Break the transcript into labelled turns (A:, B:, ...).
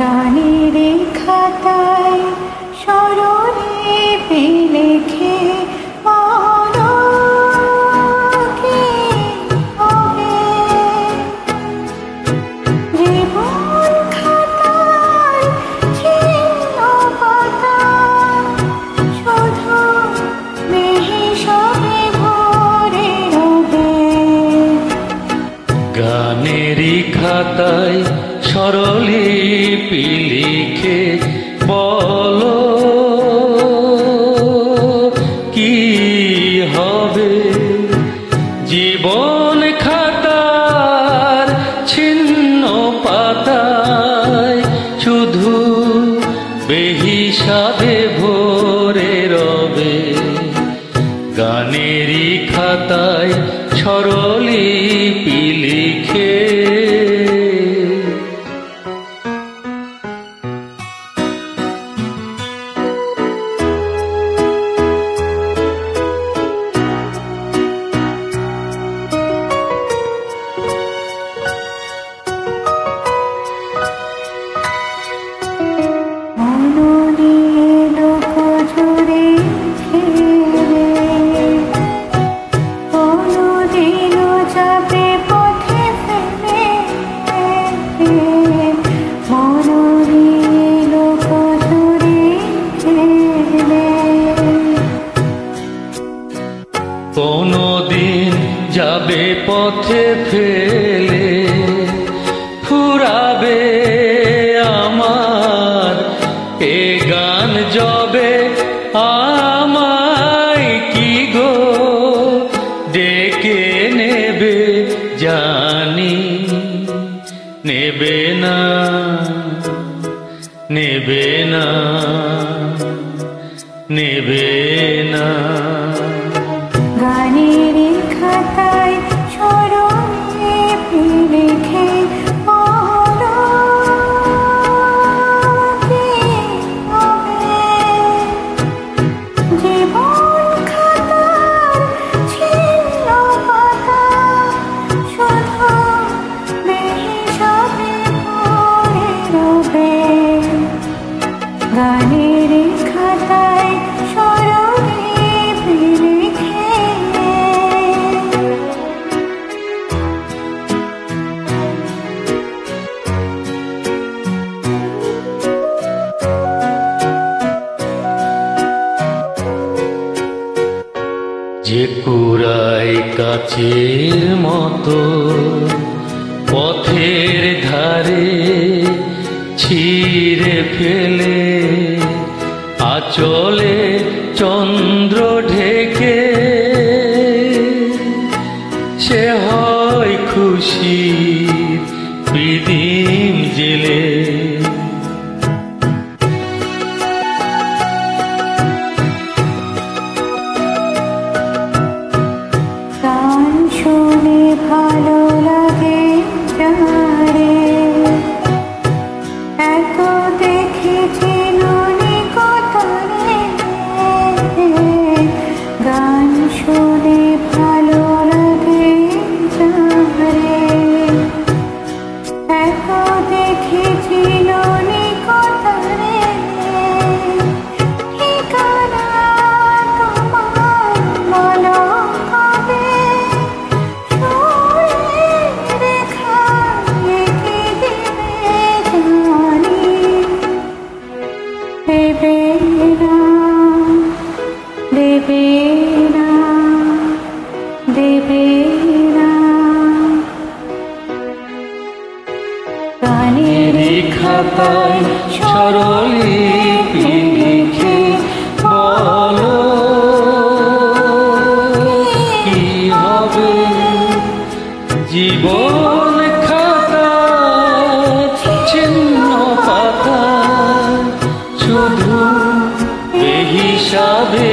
A: গানের খাতায় স্মরণে লিখে বলো কি হবে। জীবন খাতার ছিন্ন পাতা শুধু বেহিসাবে ভরে রবে।
B: গানেরই খাতায় স্বরলিপি লিখে বলো কি হবে। জীবন খাতার ছিন্ন পাতায় শুধু বেহিসাবে ভরে রবে। গানেরই খাতায় স্বরলিপি লিখে। কোনদিন যাবে পথে ফেলে ফুরাবে আমার এ গান যবে আমায় কি গো ডেকে নেবে জানি। নেবে না, নেবে না, নেবে না।
A: গানের খাতায় স্মরণে লিখে বলো কি হবে। জীবন খাতার ছিন্ন পাতা শুধু বেহিসাবে ভরে রবে। গানের খাতায়
B: যে কুড়াই কাচের মতো পথের ধারে ছিঁড়ে ফেলে আঁচলে চন্দ্র ঢেকে সে হয় খুশির বিদিম জেলে।
A: গান শুনে ভালো লাগে যারে এত দেখেছি ননিকতরে। গান শুনে ভালো লাগে যারে এত দেখেছি ননিকতরে। ঠিকানা তোমার বলো কবে, দেবে না, দেবে না, দেবে না। গানের
B: খাতায় স্বরলিপি লিখে বলো কি হবে। জীবন খাতায় ছিন্ন পাতা শুধু বেহিসাবে